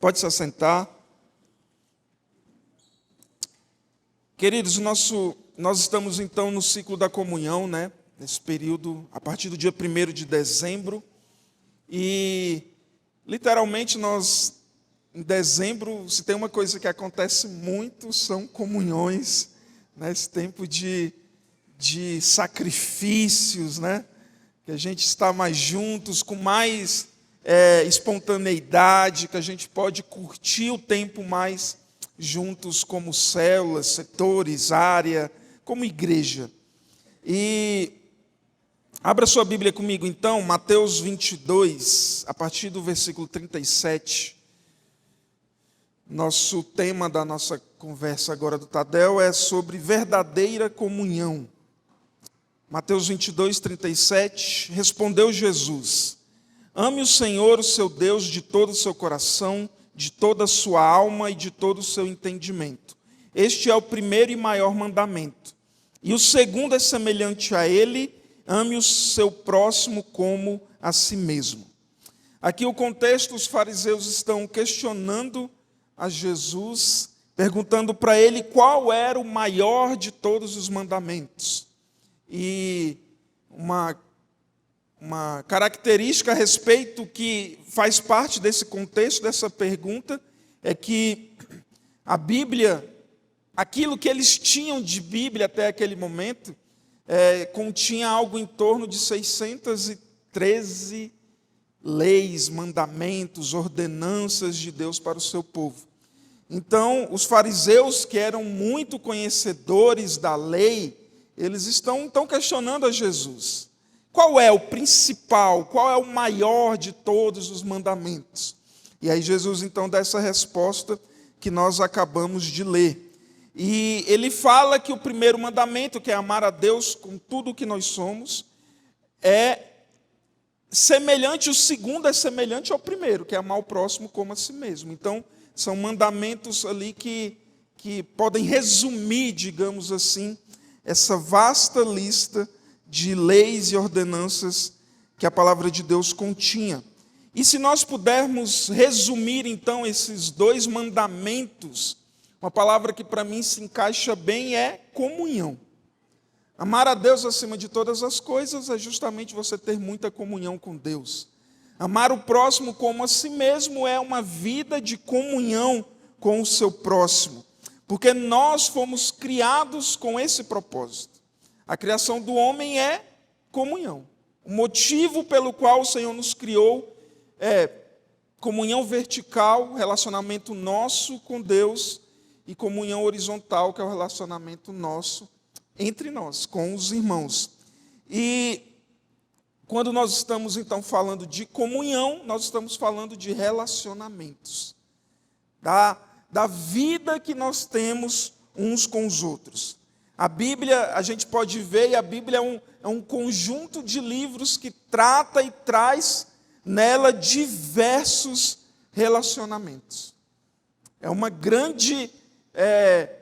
Pode se assentar. Queridos, nós estamos então no ciclo da comunhão, né? Nesse período, a partir do dia 1º de dezembro. E, literalmente, em dezembro, se tem uma coisa que acontece muito, são comunhões, né? Esse tempo de sacrifícios, né? Que a gente está mais juntos, com mais espontaneidade, que a gente pode curtir o tempo mais juntos como células, setores, área, como igreja. E abra sua Bíblia comigo então, Mateus 22, a partir do versículo 37. Nosso tema da nossa conversa agora do Tadel é sobre verdadeira comunhão. Mateus 22, 37, respondeu Jesus: ame o Senhor, o seu Deus, de todo o seu coração, de toda a sua alma e de todo o seu entendimento. Este é o primeiro e maior mandamento. E o segundo é semelhante a ele: ame o seu próximo como a si mesmo. Aqui o contexto, os fariseus estão questionando a Jesus, perguntando para ele qual era o maior de todos os mandamentos. E uma característica a respeito que faz parte desse contexto, dessa pergunta, é que a Bíblia, aquilo que eles tinham de Bíblia até aquele momento, continha algo em torno de 613 leis, mandamentos, ordenanças de Deus para o seu povo. Então, os fariseus, que eram muito conhecedores da lei, eles estão questionando a Jesus. Qual é o principal, qual é o maior de todos os mandamentos? E aí Jesus então dá essa resposta que nós acabamos de ler. E ele fala que o primeiro mandamento, que é amar a Deus com tudo o que nós somos, é semelhante, o segundo é semelhante ao primeiro, que é amar o próximo como a si mesmo. Então, são mandamentos ali que podem resumir, digamos assim, essa vasta lista de leis e ordenanças que a palavra de Deus continha. E se nós pudermos resumir, então, esses dois mandamentos, uma palavra que para mim se encaixa bem é comunhão. Amar a Deus acima de todas as coisas é justamente você ter muita comunhão com Deus. Amar o próximo como a si mesmo é uma vida de comunhão com o seu próximo, porque nós fomos criados com esse propósito. A criação do homem é comunhão. O motivo pelo qual o Senhor nos criou é comunhão vertical, relacionamento nosso com Deus, e comunhão horizontal, que é o relacionamento nosso entre nós, com os irmãos. E quando nós estamos então falando de comunhão, nós estamos falando de relacionamentos, da vida que nós temos uns com os outros. A Bíblia, a gente pode ver, e a Bíblia é um conjunto de livros que trata e traz nela diversos relacionamentos. É uma grande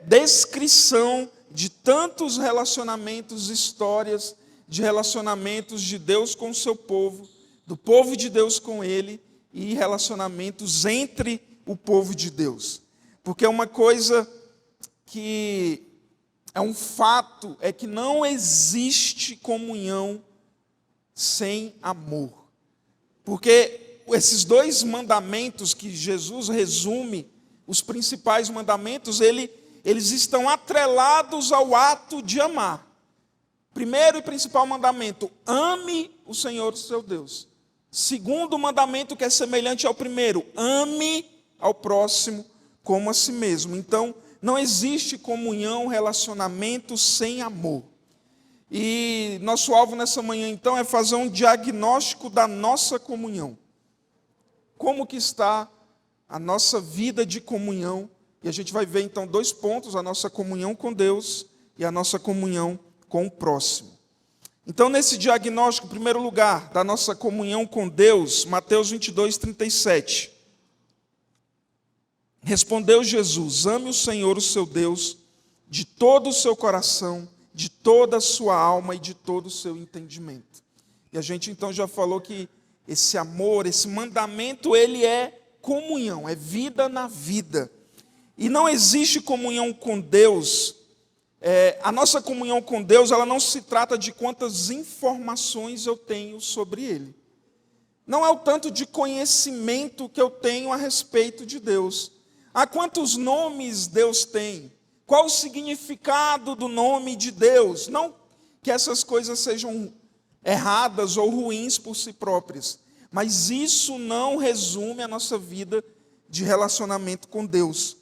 descrição de tantos relacionamentos, histórias de relacionamentos de Deus com o seu povo, do povo de Deus com ele, e relacionamentos entre o povo de Deus. Porque uma coisa que é um fato, é que não existe comunhão sem amor. Porque esses dois mandamentos que Jesus resume, os principais mandamentos, eles estão atrelados ao ato de amar. Primeiro e principal mandamento: ame o Senhor, seu Deus. Segundo mandamento, que é semelhante ao primeiro: ame ao próximo como a si mesmo. Então, não existe comunhão, relacionamento sem amor. E nosso alvo nessa manhã, então, é fazer um diagnóstico da nossa comunhão. Como que está a nossa vida de comunhão? E a gente vai ver, então, 2 pontos: a nossa comunhão com Deus e a nossa comunhão com o próximo. Então, nesse diagnóstico, em primeiro lugar, da nossa comunhão com Deus, Mateus 22, 37. Respondeu Jesus: ame o Senhor, o seu Deus, de todo o seu coração, de toda a sua alma e de todo o seu entendimento. E a gente então já falou que esse amor, esse mandamento, ele é comunhão, é vida na vida. E não existe comunhão com Deus. A nossa comunhão com Deus, ela não se trata de quantas informações eu tenho sobre Ele. Não é o tanto de conhecimento que eu tenho a respeito de Deus. Quantos nomes Deus tem? Qual o significado do nome de Deus? Não que essas coisas sejam erradas ou ruins por si próprias, mas isso não resume a nossa vida de relacionamento com Deus.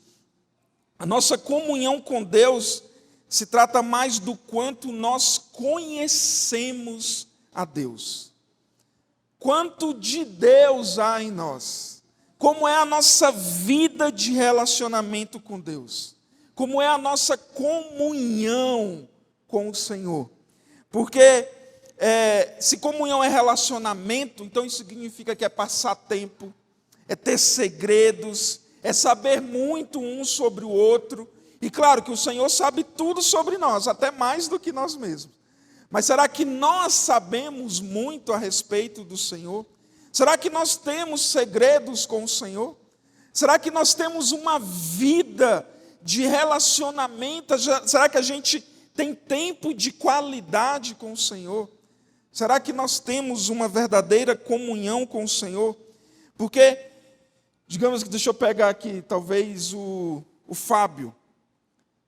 A nossa comunhão com Deus se trata mais do quanto nós conhecemos a Deus. Quanto de Deus há em nós? Como é a nossa vida de relacionamento com Deus? Como é a nossa comunhão com o Senhor? Porque se comunhão é relacionamento, então isso significa que é passar tempo, é ter segredos, é saber muito um sobre o outro. E claro que o Senhor sabe tudo sobre nós, até mais do que nós mesmos. Mas será que nós sabemos muito a respeito do Senhor? Será que nós temos segredos com o Senhor? Será que nós temos uma vida de relacionamento? Será que a gente tem tempo de qualidade com o Senhor? Será que nós temos uma verdadeira comunhão com o Senhor? Porque, digamos que, deixa eu pegar aqui, talvez o Fábio.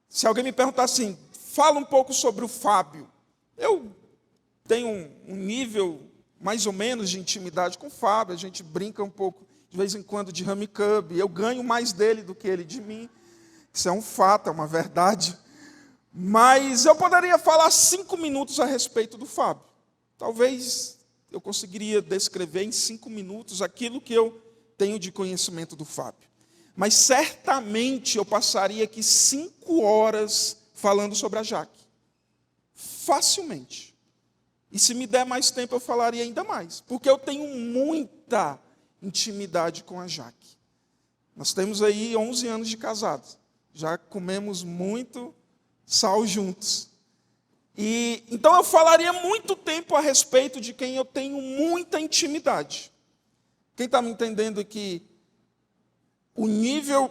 Se alguém me perguntar assim, fala um pouco sobre o Fábio. Eu tenho um nível mais ou menos de intimidade com o Fábio, a gente brinca um pouco de vez em quando de Rami Cub, eu ganho mais dele do que ele de mim, isso é um fato, é uma verdade, mas eu poderia falar 5 minutos a respeito do Fábio, talvez eu conseguiria descrever em 5 minutos aquilo que eu tenho de conhecimento do Fábio, mas certamente eu passaria aqui 5 horas falando sobre a Jaque, facilmente. E se me der mais tempo, eu falaria ainda mais. Porque eu tenho muita intimidade com a Jaque. Nós temos aí 11 anos de casados. Já comemos muito sal juntos. E então eu falaria muito tempo a respeito de quem eu tenho muita intimidade. Quem está me entendendo aqui? O nível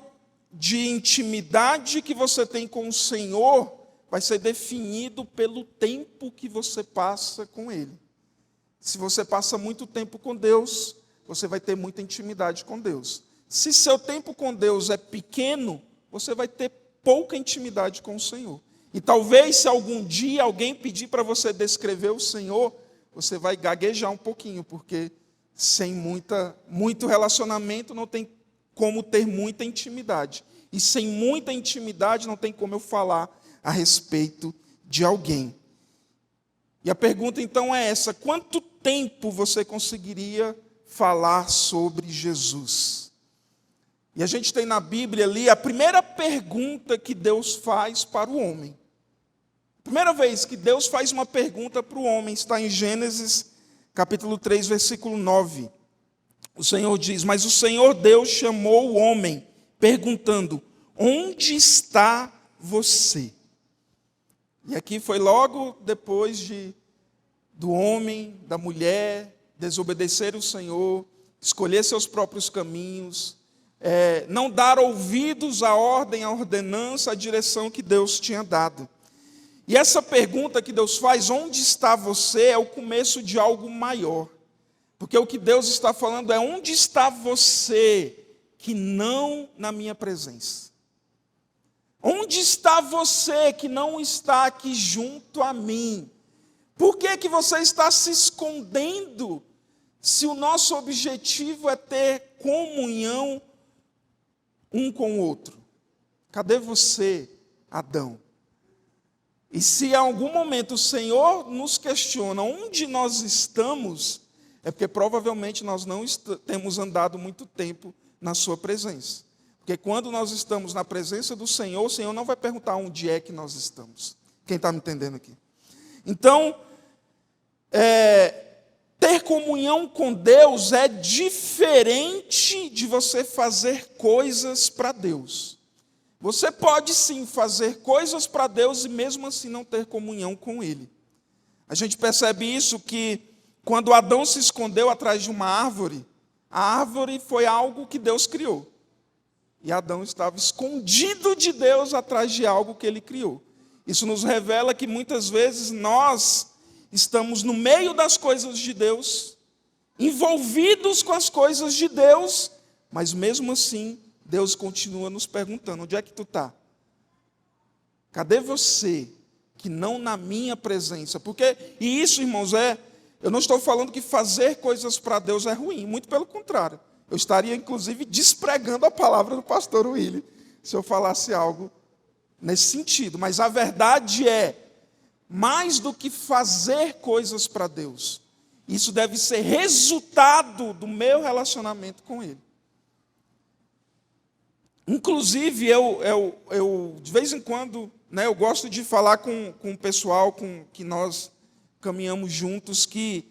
de intimidade que você tem com o Senhor vai ser definido pelo tempo que você passa com Ele. Se você passa muito tempo com Deus, você vai ter muita intimidade com Deus. Se seu tempo com Deus é pequeno, você vai ter pouca intimidade com o Senhor. E talvez se algum dia alguém pedir para você descrever o Senhor, você vai gaguejar um pouquinho, porque sem muito relacionamento não tem como ter muita intimidade. E sem muita intimidade não tem como eu falar a respeito de alguém. E a pergunta então é essa: quanto tempo você conseguiria falar sobre Jesus? E a gente tem na Bíblia ali a primeira pergunta que Deus faz para o homem. A primeira vez que Deus faz uma pergunta para o homem está em Gênesis capítulo 3, versículo 9. O Senhor diz: mas o Senhor Deus chamou o homem, perguntando: onde está você? E aqui foi logo depois do homem, da mulher, desobedecer o Senhor, escolher seus próprios caminhos, não dar ouvidos à ordem, à ordenança, à direção que Deus tinha dado. E essa pergunta que Deus faz, onde está você, é o começo de algo maior. Porque o que Deus está falando é: onde está você que não na minha presença? Onde está você que não está aqui junto a mim? Por que você está se escondendo, se o nosso objetivo é ter comunhão um com o outro? Cadê você, Adão? E se em algum momento o Senhor nos questiona onde nós estamos, é porque provavelmente nós não temos andado muito tempo na sua presença. Porque quando nós estamos na presença do Senhor, o Senhor não vai perguntar onde é que nós estamos. Quem está me entendendo aqui? Então, ter comunhão com Deus é diferente de você fazer coisas para Deus. Você pode sim fazer coisas para Deus e mesmo assim não ter comunhão com Ele. A gente percebe isso que quando Adão se escondeu atrás de uma árvore, A árvore foi algo que Deus criou. E Adão estava escondido de Deus atrás de algo que ele criou. Isso nos revela que muitas vezes nós estamos no meio das coisas de Deus, envolvidos com as coisas de Deus, mas mesmo assim, Deus continua nos perguntando: onde é que tu está? Cadê você que não na minha presença? E isso, irmãos, eu não estou falando que fazer coisas para Deus é ruim, muito pelo contrário. Eu estaria, inclusive, despregando a palavra do pastor Willy, se eu falasse algo nesse sentido. Mas a verdade é, mais do que fazer coisas para Deus, isso deve ser resultado do meu relacionamento com Ele. Inclusive, eu de vez em quando, eu gosto de falar com o pessoal com que nós caminhamos juntos, que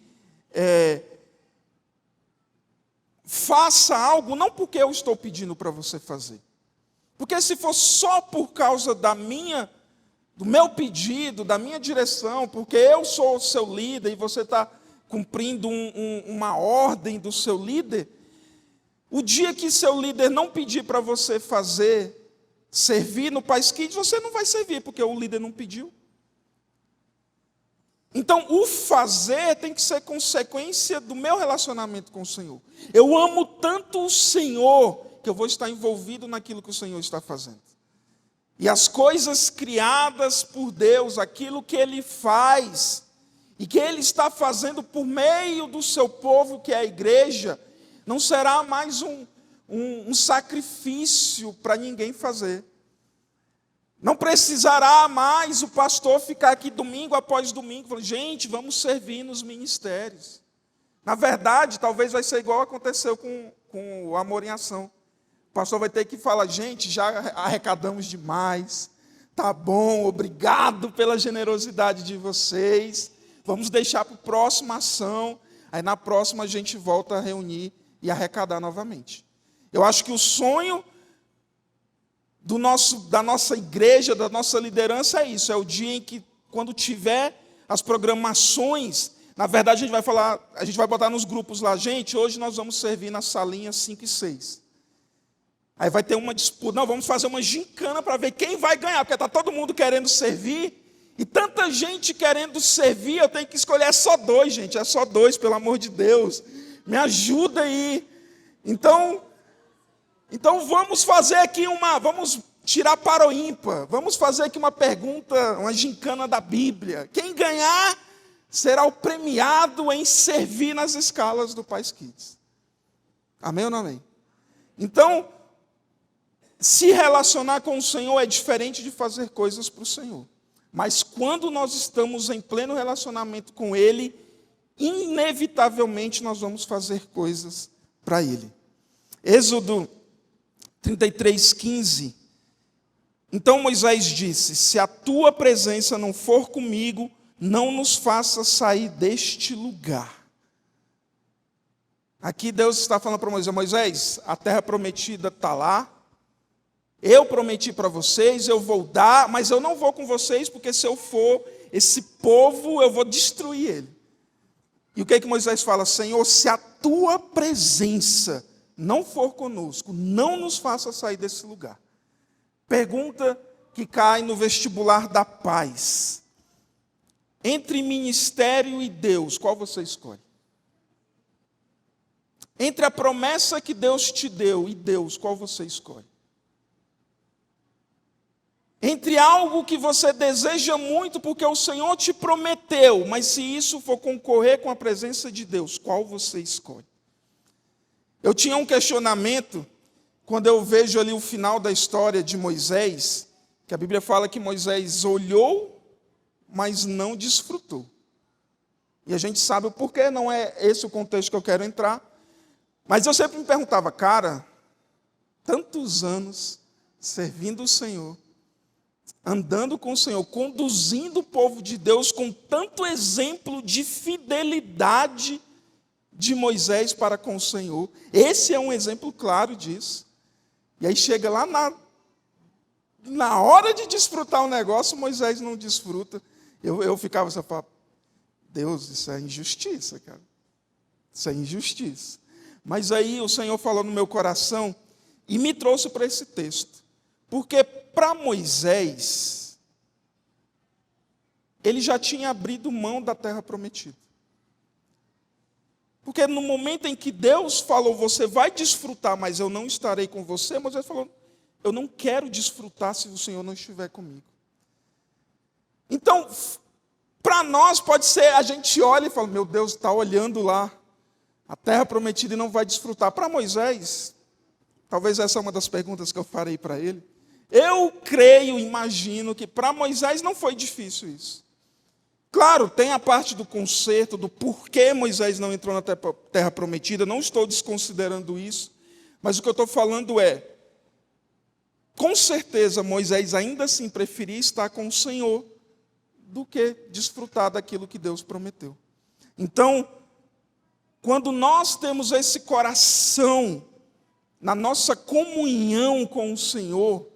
faça algo não porque eu estou pedindo para você fazer. Porque se for só por causa do meu pedido, da minha direção, porque eu sou o seu líder e você está cumprindo uma ordem do seu líder, o dia que seu líder não pedir para você servir no Paz Kids, você não vai servir, porque o líder não pediu. Então, o fazer tem que ser consequência do meu relacionamento com o Senhor. Eu amo tanto o Senhor, que eu vou estar envolvido naquilo que o Senhor está fazendo. E as coisas criadas por Deus, aquilo que Ele faz, e que Ele está fazendo por meio do seu povo, que é a igreja, não será mais um sacrifício para ninguém fazer. Não precisará mais o pastor ficar aqui domingo após domingo, falando: gente, vamos servir nos ministérios. Na verdade, talvez vai ser igual aconteceu com o Amor em Ação. O pastor vai ter que falar: gente, já arrecadamos demais, tá bom, obrigado pela generosidade de vocês, vamos deixar para a próxima ação, aí na próxima a gente volta a reunir e arrecadar novamente. Eu acho que o sonho da nossa igreja, da nossa liderança é isso, é o dia em que, quando tiver as programações, na verdade a gente vai botar nos grupos lá: gente, hoje nós vamos servir nas salinhas 5 e 6. Aí vai ter uma disputa, não, vamos fazer uma gincana para ver quem vai ganhar, porque está todo mundo querendo servir, e tanta gente querendo servir, eu tenho que escolher, é só 2, gente, é só 2, pelo amor de Deus, me ajuda aí. Então vamos fazer aqui vamos tirar para o ímpar, vamos fazer aqui uma pergunta, uma gincana da Bíblia. Quem ganhar será o premiado em servir nas escalas do Paz Kids. Amém ou não amém? Então, se relacionar com o Senhor é diferente de fazer coisas para o Senhor. Mas quando nós estamos em pleno relacionamento com Ele, inevitavelmente nós vamos fazer coisas para Ele. Êxodo 33:15. Então Moisés disse: se a tua presença não for comigo, não nos faça sair deste lugar. Aqui Deus está falando para Moisés: Moisés, a terra prometida está lá, eu prometi para vocês, eu vou dar, mas eu não vou com vocês, porque se eu for, esse povo, eu vou destruir ele. E o que é que Moisés fala? Senhor, se a tua presença não for conosco, não nos faça sair desse lugar. Pergunta que cai no vestibular da paz: entre ministério e Deus, qual você escolhe? Entre a promessa que Deus te deu e Deus, qual você escolhe? Entre algo que você deseja muito porque o Senhor te prometeu, mas se isso for concorrer com a presença de Deus, qual você escolhe? Eu tinha um questionamento quando eu vejo ali o final da história de Moisés, que a Bíblia fala que Moisés olhou, mas não desfrutou. E a gente sabe o porquê, não é esse o contexto que eu quero entrar. Mas eu sempre me perguntava: cara, tantos anos servindo o Senhor, andando com o Senhor, conduzindo o povo de Deus com tanto exemplo de fidelidade de Moisés para com o Senhor. Esse é um exemplo claro disso. E aí chega lá na hora de desfrutar o negócio, Moisés não desfruta. Eu ficava assim: Deus, isso é injustiça, cara. Isso é injustiça. Mas aí o Senhor falou no meu coração e me trouxe para esse texto. Porque para Moisés, ele já tinha abrido mão da terra prometida. Porque no momento em que Deus falou, você vai desfrutar, mas eu não estarei com você, Moisés falou, eu não quero desfrutar se o Senhor não estiver comigo. Então, para nós pode ser, a gente olha e fala, meu Deus, está olhando lá, a terra prometida e não vai desfrutar. Para Moisés, talvez essa é uma das perguntas que eu farei para ele. Eu creio, imagino que para Moisés não foi difícil isso. Claro, tem a parte do conserto, do porquê Moisés não entrou na terra prometida, não estou desconsiderando isso, mas o que eu estou falando é, com certeza Moisés ainda assim preferia estar com o Senhor do que desfrutar daquilo que Deus prometeu. Então, quando nós temos esse coração na nossa comunhão com o Senhor,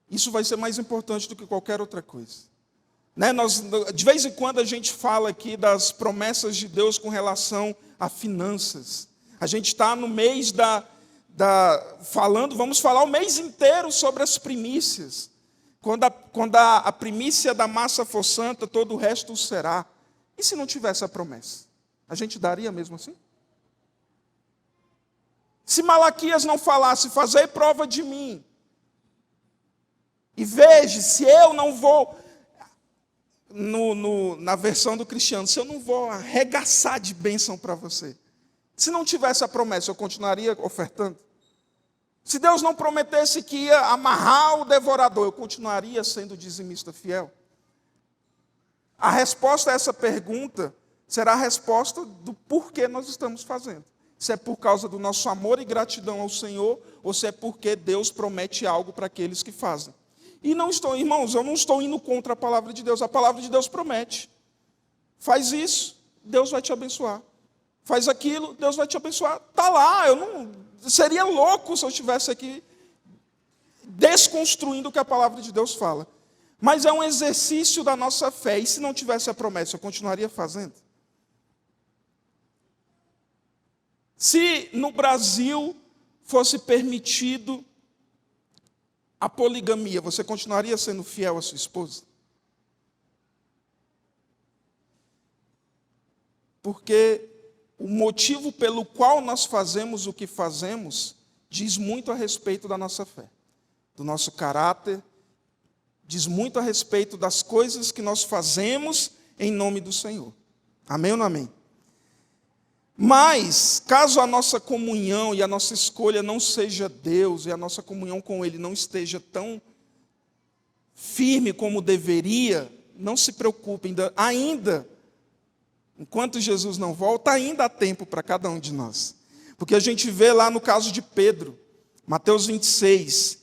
isso vai ser mais importante do que qualquer outra coisa. De vez em quando a gente fala aqui das promessas de Deus com relação a finanças. A gente está no mês vamos falar o mês inteiro sobre as primícias. Quando a primícia da massa for santa, todo o resto o será. E se não tivesse a promessa? A gente daria mesmo assim? Se Malaquias não falasse, fazei prova de mim, e veja se eu não vou, na versão do cristiano, se eu não vou arregaçar de bênção para você. Se não tivesse a promessa, eu continuaria ofertando? Se Deus não prometesse que ia amarrar o devorador, eu continuaria sendo dizimista fiel? A resposta a essa pergunta será a resposta do porquê nós estamos fazendo. Se é por causa do nosso amor e gratidão ao Senhor, ou se é porque Deus promete algo para aqueles que fazem. E irmãos, eu não estou indo contra a palavra de Deus. A palavra de Deus promete. Faz isso, Deus vai te abençoar. Faz aquilo, Deus vai te abençoar. Está lá, seria louco se eu estivesse aqui desconstruindo o que a palavra de Deus fala. Mas é um exercício da nossa fé. E se não tivesse a promessa, eu continuaria fazendo? Se no Brasil fosse permitido a poligamia, você continuaria sendo fiel à sua esposa? Porque o motivo pelo qual nós fazemos o que fazemos diz muito a respeito da nossa fé, do nosso caráter, diz muito a respeito das coisas que nós fazemos em nome do Senhor. Amém ou não amém? Mas, caso a nossa comunhão e a nossa escolha não seja Deus, e a nossa comunhão com Ele não esteja tão firme como deveria, não se preocupem, ainda, enquanto Jesus não volta, ainda há tempo para cada um de nós. Porque a gente vê lá no caso de Pedro, Mateus 26,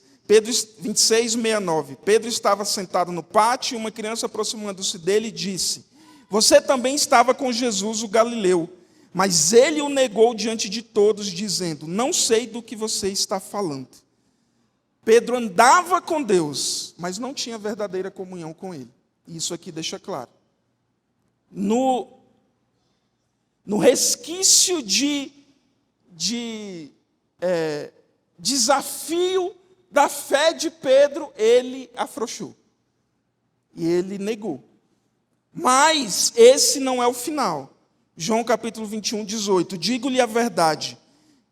69, Pedro estava sentado no pátio, e uma criança aproximando-se dele disse, você também estava com Jesus o Galileu. Mas ele o negou diante de todos, dizendo, não sei do que você está falando. Pedro andava com Deus, mas não tinha verdadeira comunhão com Ele. Isso aqui deixa claro. No resquício de desafio da fé de Pedro, ele afrouxou. E ele negou. Mas esse não é o final. João capítulo 21, 18. Digo-lhe a verdade.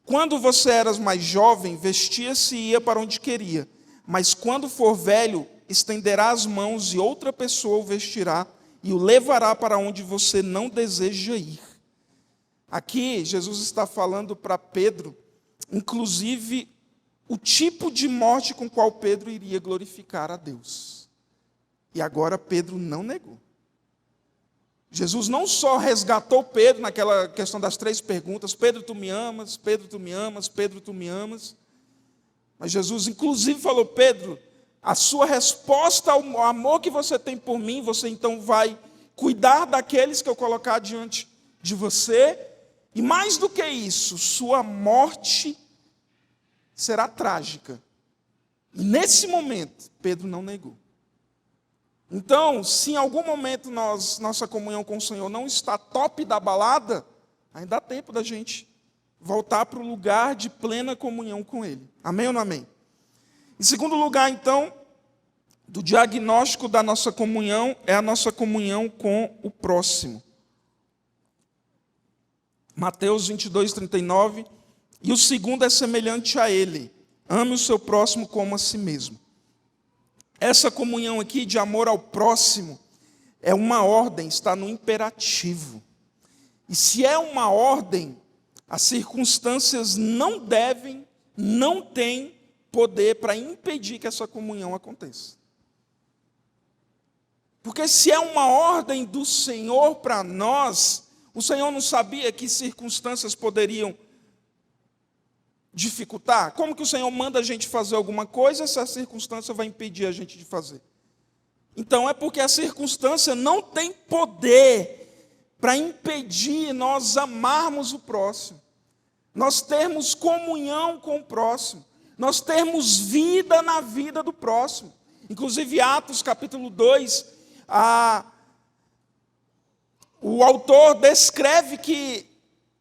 Quando você eras mais jovem, vestia-se e ia para onde queria. Mas quando for velho, estenderá as mãos e outra pessoa o vestirá e o levará para onde você não deseja ir. Aqui, Jesus está falando para Pedro, inclusive, o tipo de morte com qual Pedro iria glorificar a Deus. E agora Pedro não negou. Jesus não só resgatou Pedro naquela questão das 3 perguntas, Pedro, tu me amas, Pedro, tu me amas, Pedro, tu me amas. Mas Jesus, inclusive, falou, Pedro, a sua resposta ao amor que você tem por mim, você então vai cuidar daqueles que eu colocar diante de você. E mais do que isso, sua morte será trágica. E nesse momento, Pedro não negou. Então, se em algum momento nossa comunhão com o Senhor não está top da balada, ainda há tempo da gente voltar para o lugar de plena comunhão com Ele. Amém ou não amém? Em segundo lugar, então, do diagnóstico da nossa comunhão, é a nossa comunhão com o próximo. Mateus 22, 39. E o segundo é semelhante a ele: ame o seu próximo como a si mesmo. Essa comunhão aqui de amor ao próximo é uma ordem, está no imperativo. E se é uma ordem, as circunstâncias não têm poder para impedir que essa comunhão aconteça. Porque se é uma ordem do Senhor para nós, o Senhor não sabia que circunstâncias poderiam dificultar? Como que o Senhor manda a gente fazer alguma coisa se a circunstância vai impedir a gente de fazer? Então é porque a circunstância não tem poder para impedir nós amarmos o próximo, nós termos comunhão com o próximo, nós termos vida na vida do próximo. Inclusive Atos capítulo 2, o autor descreve que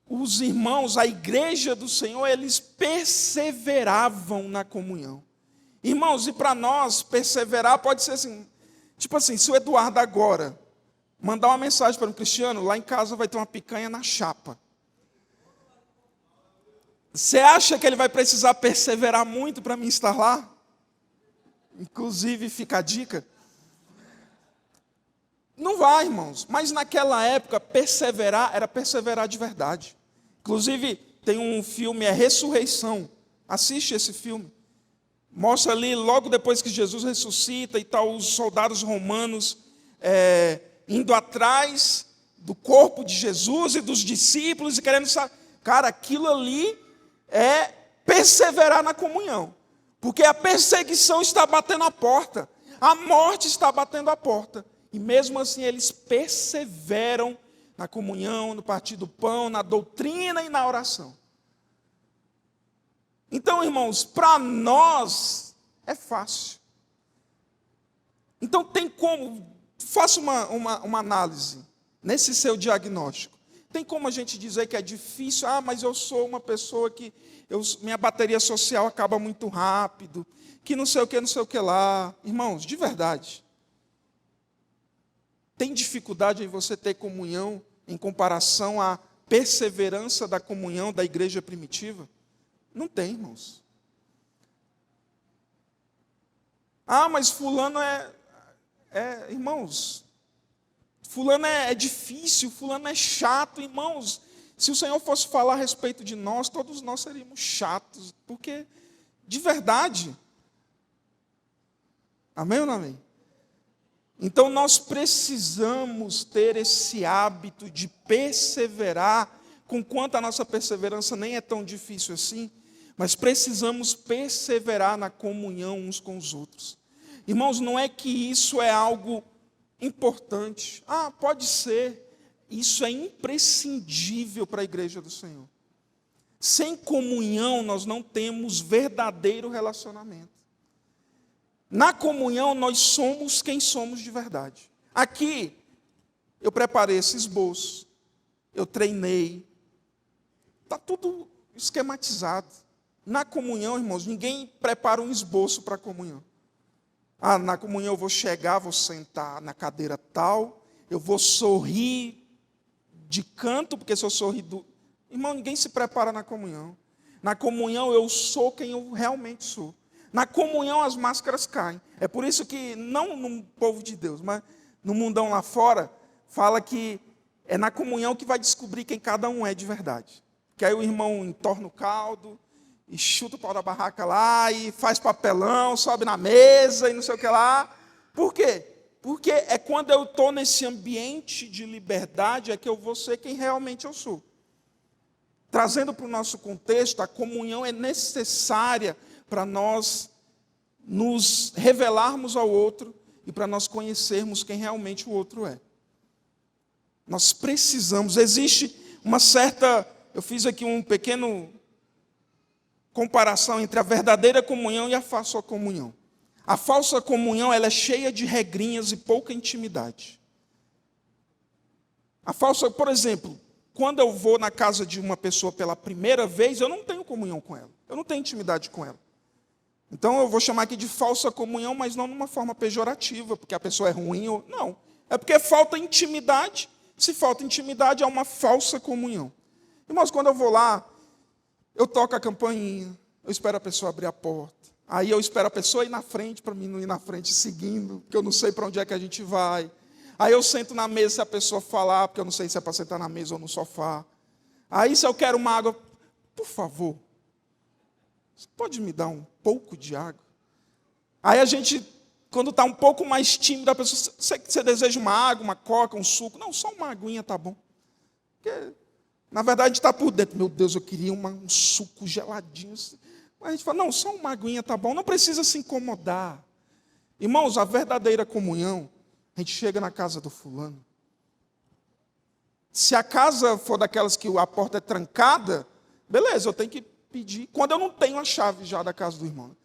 os irmãos, a igreja do Senhor, eles perseveravam na comunhão. Irmãos, e para nós, perseverar pode ser assim, tipo assim, se o Eduardo agora mandar uma mensagem para o Cristiano, lá em casa vai ter uma picanha na chapa. Você acha que ele vai precisar perseverar muito para mim estar lá? Inclusive, fica a dica. Não vai, irmãos, mas naquela época, perseverar era perseverar de verdade. Inclusive, tem um filme, é Ressurreição. Assiste esse filme. Mostra ali, logo depois que Jesus ressuscita e tal, os soldados romanos indo atrás do corpo de Jesus e dos discípulos e querendo saber. Cara, aquilo ali é perseverar na comunhão. Porque a perseguição está batendo a porta. A morte está batendo a porta. E mesmo assim eles perseveram na comunhão, no partir do pão, na doutrina e na oração. Então, irmãos, para nós é fácil. Então tem como, faça uma análise nesse seu diagnóstico. Tem como a gente dizer que é difícil? Mas eu sou uma pessoa que minha bateria social acaba muito rápido, que não sei o que lá. Irmãos, de verdade, tem dificuldade em você ter comunhão em comparação à perseverança da comunhão da igreja primitiva? Não tem, irmãos. Mas fulano irmãos, fulano é difícil, fulano é chato, irmãos. Se o Senhor fosse falar a respeito de nós, todos nós seríamos chatos, porque, de verdade, amém ou não amém? Então nós precisamos ter esse hábito de perseverar, conquanto a nossa perseverança nem é tão difícil assim, mas precisamos perseverar na comunhão uns com os outros. Irmãos, não é que isso é algo importante. Pode ser. Isso é imprescindível para a igreja do Senhor. Sem comunhão, nós não temos verdadeiro relacionamento. Na comunhão, nós somos quem somos de verdade. Aqui, eu preparei esse esboço, eu treinei, está tudo esquematizado. Na comunhão, irmãos, ninguém prepara um esboço para a comunhão. Na comunhão eu vou chegar, vou sentar na cadeira tal, eu vou sorrir de canto, porque se eu sorrir Irmão, ninguém se prepara na comunhão. Na comunhão eu sou quem eu realmente sou. Na comunhão as máscaras caem. É por isso que, não no povo de Deus, mas no mundão lá fora, fala que é na comunhão que vai descobrir quem cada um é de verdade. Que aí o irmão entorna o caldo, e chuta o pau da barraca lá, e faz papelão, sobe na mesa, e não sei o que lá. Por quê? Porque é quando eu estou nesse ambiente de liberdade, é que eu vou ser quem realmente eu sou. Trazendo para o nosso contexto, a comunhão é necessária para nós nos revelarmos ao outro e para nós conhecermos quem realmente o outro é. Nós precisamos, existe uma certa, eu fiz aqui um pequeno comparação entre a verdadeira comunhão e a falsa comunhão. A falsa comunhão, ela é cheia de regrinhas e pouca intimidade. A falsa, por exemplo, quando eu vou na casa de uma pessoa pela primeira vez, eu não tenho comunhão com ela. Eu não tenho intimidade com ela. Então eu vou chamar aqui de falsa comunhão, mas não numa forma pejorativa, porque a pessoa é ruim ou... Não, é porque falta intimidade. Se falta intimidade, é uma falsa comunhão. Irmãos, quando eu vou lá, eu toco a campainha, eu espero a pessoa abrir a porta. Aí eu espero a pessoa ir na frente, para mim não ir na frente seguindo, porque eu não sei para onde é que a gente vai. Aí eu sento na mesa se a pessoa falar, porque eu não sei se é para sentar na mesa ou no sofá. Aí se eu quero uma água, por favor, você pode me dar um pouco de água? Aí a gente, quando está um pouco mais tímido, a pessoa, você deseja uma água, uma coca, um suco? Não, só uma aguinha tá bom. Porque, na verdade, a gente está por dentro. Meu Deus, eu queria um suco geladinho. Mas a gente fala, não, só uma aguinha tá bom. Não precisa se incomodar. Irmãos, a verdadeira comunhão, a gente chega na casa do fulano. Se a casa for daquelas que a porta é trancada, beleza, eu tenho que pedir. Quando eu não tenho a chave já da casa do irmão.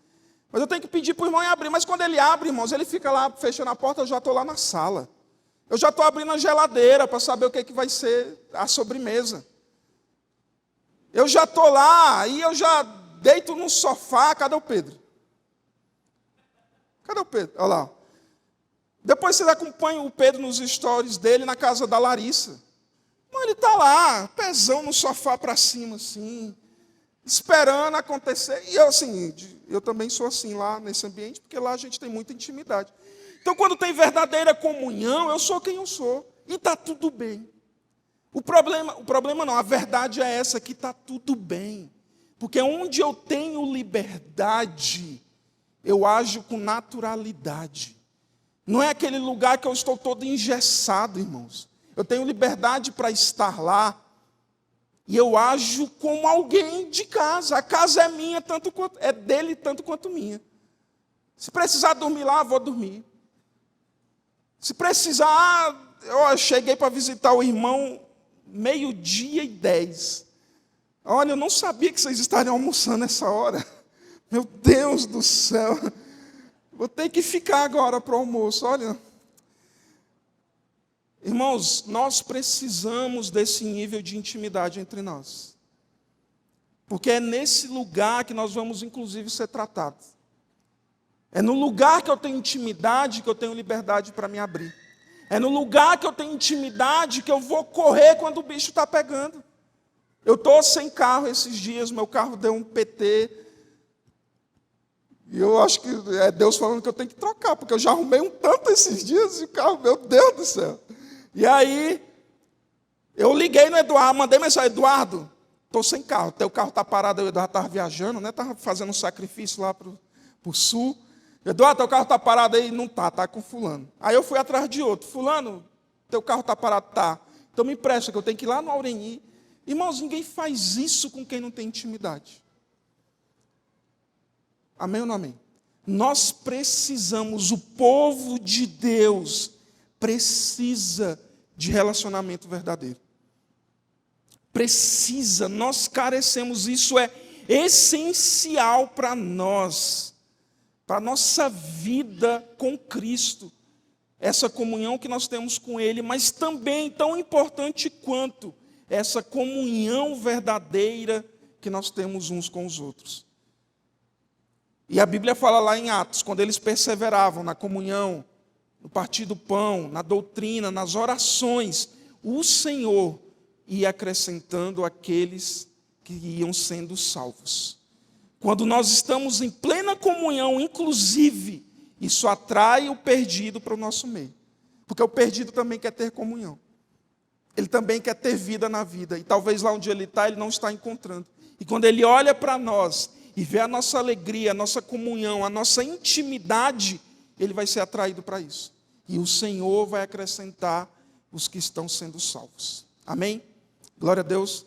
Mas eu tenho que pedir para o irmão e abrir. Mas quando ele abre, irmãos, ele fica lá fechando a porta, eu já estou lá na sala. Eu já estou abrindo a geladeira para saber o que vai ser a sobremesa. Eu já estou lá e eu já deito no sofá. Cadê o Pedro? Cadê o Pedro? Olha lá. Depois vocês acompanham o Pedro nos stories dele na casa da Larissa. Mas ele está lá, pezão no sofá para cima, assim, esperando acontecer. E eu, assim, eu também sou assim lá nesse ambiente, porque lá a gente tem muita intimidade. Então, quando tem verdadeira comunhão, eu sou quem eu sou. E está tudo bem. O problema não, a verdade é essa, que está tudo bem. Porque onde eu tenho liberdade, eu ajo com naturalidade. Não é aquele lugar que eu estou todo engessado, irmãos. Eu tenho liberdade para estar lá. E eu ajo como alguém de casa. A casa é minha, é dele tanto quanto minha. Se precisar dormir lá, vou dormir. Se precisar, eu cheguei para visitar o irmão 12:10. Olha, eu não sabia que vocês estariam almoçando essa hora. Meu Deus do céu. Vou ter que ficar agora para o almoço, olha. Irmãos, nós precisamos desse nível de intimidade entre nós. Porque é nesse lugar que nós vamos, inclusive, ser tratados. É no lugar que eu tenho intimidade que eu tenho liberdade para me abrir. É no lugar que eu tenho intimidade que eu vou correr quando o bicho está pegando. Eu estou sem carro esses dias, meu carro deu um PT. E eu acho que é Deus falando que eu tenho que trocar, porque eu já arrumei um tanto esses dias e o carro, meu Deus do céu. E aí, eu liguei no Eduardo, mandei mensagem, Eduardo, estou sem carro, teu carro está parado, o Eduardo estava viajando, né? Estava fazendo um sacrifício lá para o sul. Eduardo, teu carro está parado aí? Não está com fulano. Aí eu fui atrás de outro, fulano, teu carro está parado? Tá. Então me empresta, que eu tenho que ir lá no Aureni. Irmãos, ninguém faz isso com quem não tem intimidade. Amém ou não amém? Nós precisamos, o povo de Deus precisa de relacionamento verdadeiro. Precisa, nós carecemos, isso é essencial para nós, para a nossa vida com Cristo. Essa comunhão que nós temos com Ele, mas também tão importante quanto essa comunhão verdadeira que nós temos uns com os outros. E a Bíblia fala lá em Atos, quando eles perseveravam na comunhão, no partir do pão, na doutrina, nas orações, o Senhor ia acrescentando aqueles que iam sendo salvos. Quando nós estamos em plena comunhão, inclusive, isso atrai o perdido para o nosso meio. Porque o perdido também quer ter comunhão. Ele também quer ter vida na vida. E talvez lá onde ele está, ele não está encontrando. E quando ele olha para nós e vê a nossa alegria, a nossa comunhão, a nossa intimidade, ele vai ser atraído para isso. E o Senhor vai acrescentar os que estão sendo salvos. Amém? Glória a Deus.